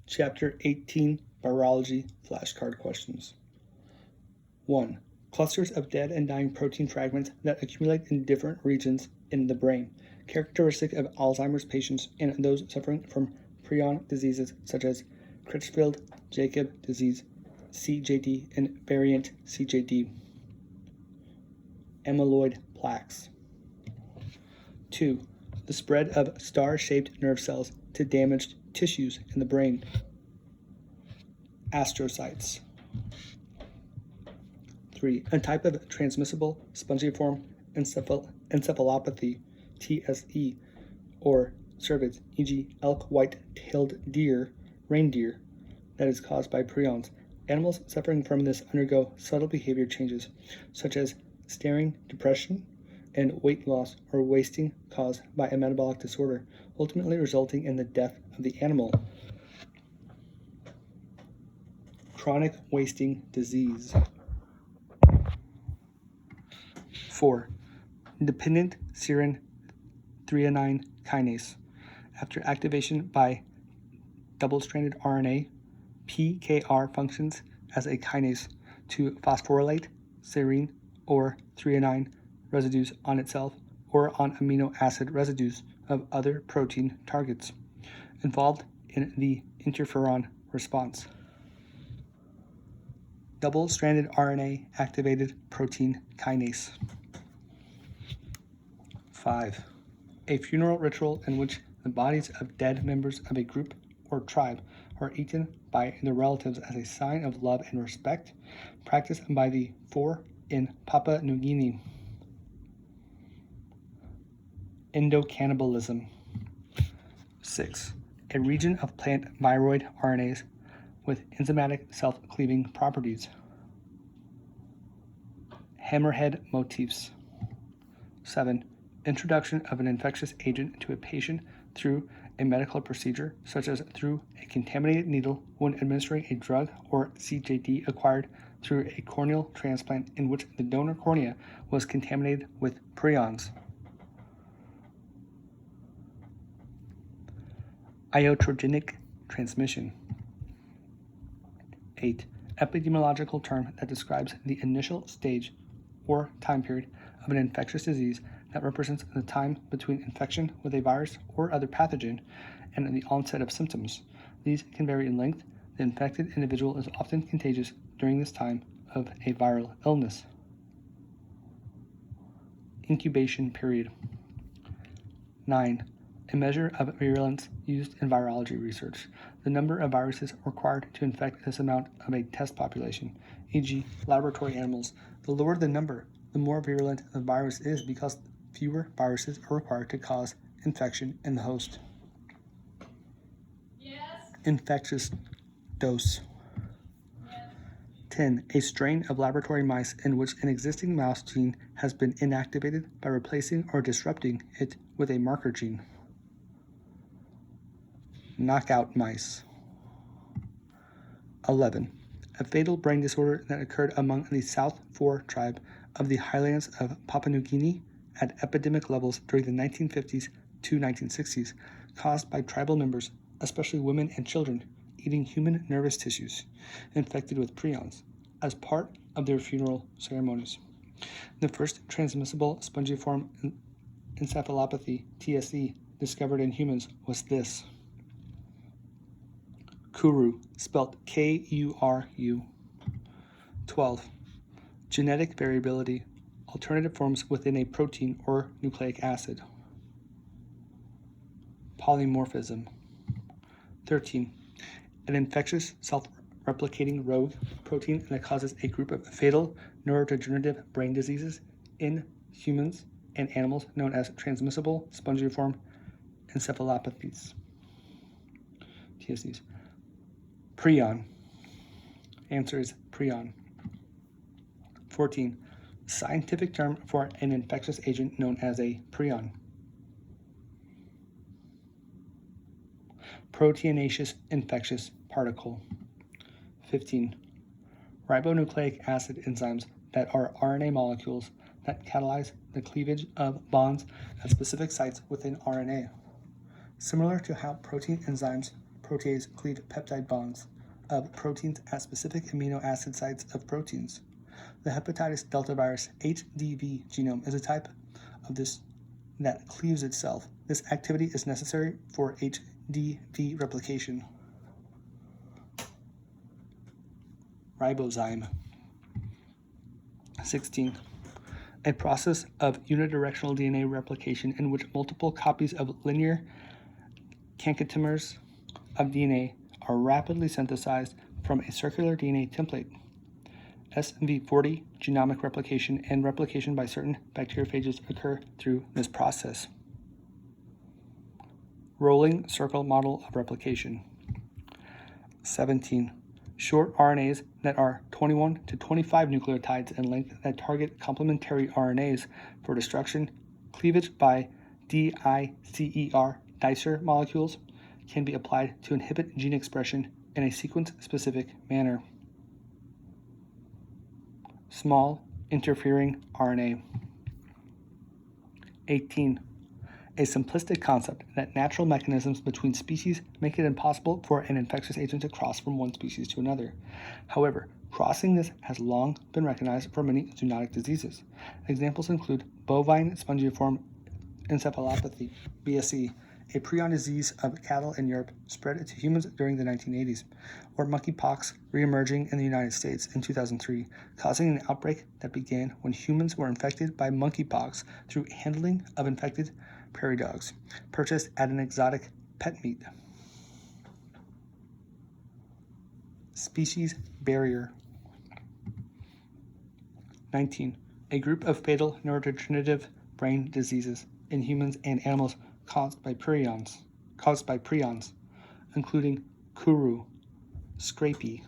Chapter 18 Virology Flashcard Questions. 1. Clusters of dead and dying protein fragments that accumulate in different regions in the brain, characteristic of Alzheimer's patients and those suffering from prion diseases such as Creutzfeldt-Jakob disease, CJD, and variant CJD. Amyloid plaques. 2. The spread of star-shaped nerve cells to damaged tissues in the brain. Astrocytes. 3. A type of transmissible spongiform encephalopathy, TSE, or cervids, e.g. elk, white-tailed deer, reindeer, that is caused by prions. Animals suffering from this undergo subtle behavior changes, such as staring, depression, and weight loss or wasting caused by a metabolic disorder, ultimately resulting in the death of the animal. Chronic wasting disease. 4. Dependent serine threonine kinase. After activation by double-stranded RNA, PKR functions as a kinase to phosphorylate serine or threonine residues on itself or on amino acid residues of other protein targets, involved in the interferon response. Double-stranded RNA activated protein kinase. 5. A funeral ritual in which the bodies of dead members of a group or tribe are eaten by their relatives as a sign of love and respect, practiced by the Fore in Papua New Guinea. Endocannibalism. 6. A region of plant viroid RNAs with enzymatic self-cleaving properties. Hammerhead motifs. 7. Introduction of an infectious agent to a patient through a medical procedure, such as through a contaminated needle when administering a drug, or CJD acquired through a corneal transplant in which the donor cornea was contaminated with prions. Iatrogenic transmission. 8. Epidemiological term that describes the initial stage or time period of an infectious disease that represents the time between infection with a virus or other pathogen and the onset of symptoms. These can vary in length. The infected individual is often contagious during this time of a viral illness. Incubation period. 9. A measure of virulence used in virology research. The number of viruses required to infect this amount of a test population, e.g. laboratory animals. The lower the number, the more virulent the virus is because fewer viruses are required to cause infection in the host. Yes. Infectious dose. Yes. 10. A strain of laboratory mice in which an existing mouse gene has been inactivated by replacing or disrupting it with a marker gene. Knockout mice. 11. A fatal brain disorder that occurred among the South Fore tribe of the highlands of Papua New Guinea at epidemic levels during the 1950s to 1960s, caused by tribal members, especially women and children, eating human nervous tissues infected with prions as part of their funeral ceremonies. The first transmissible spongiform encephalopathy, TSE, discovered in humans was this. Kuru, spelt K-U-R-U. 12. Genetic variability, alternative forms within a protein or nucleic acid. Polymorphism. 13. An infectious, self-replicating rogue protein that causes a group of fatal neurodegenerative brain diseases in humans and animals known as transmissible spongiform encephalopathies, TSEs. Prion. Answer is prion. 14. Scientific term for an infectious agent known as a prion. Proteinaceous infectious particle. 15. Ribonucleic acid enzymes that are RNA molecules that catalyze the cleavage of bonds at specific sites within RNA. Similar to how protein enzymes protease cleave peptide bonds of proteins at specific amino acid sites of proteins. The hepatitis delta virus HDV genome is a type of this that cleaves itself. This activity is necessary for HDV replication. Ribozyme. 16. A process of unidirectional DNA replication in which multiple copies of linear concatenators of DNA are rapidly synthesized from a circular DNA template. SV40 genomic replication and replication by certain bacteriophages occur through this process. Rolling circle model of replication. 17. Short RNAs that are 21 to 25 nucleotides in length that target complementary RNAs for destruction, cleavage by DICER dicer molecules can be applied to inhibit gene expression in a sequence-specific manner. Small interfering RNA. 18. A simplistic concept that natural mechanisms between species make it impossible for an infectious agent to cross from one species to another. However, crossing this has long been recognized for many zoonotic diseases. Examples include bovine spongiform encephalopathy, BSE, a prion disease of cattle in Europe spread to humans during the 1980s, or monkeypox reemerging in the United States in 2003, causing an outbreak that began when humans were infected by monkeypox through handling of infected prairie dogs purchased at an exotic pet meat. Species barrier. 19. A group of fatal neurodegenerative brain diseases in humans and animals caused by prions, including Kuru, Scrapie,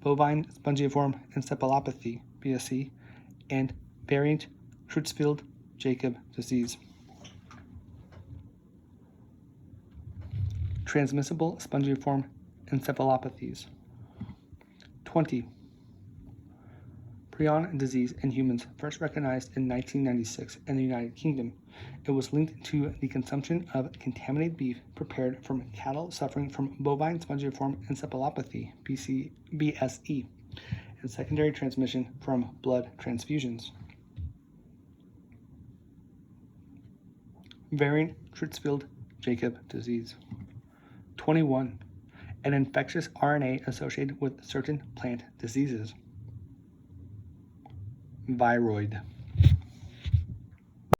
bovine spongiform encephalopathy, BSE, and variant Creutzfeldt-Jakob disease. Transmissible spongiform encephalopathies. 20. Prion disease in humans, first recognized in 1996 in the United Kingdom. It was linked to the consumption of contaminated beef prepared from cattle suffering from bovine spongiform encephalopathy, BSE, and secondary transmission from blood transfusions. Variant Creutzfeldt-Jakob disease. 21. An infectious RNA associated with certain plant diseases. Viroid.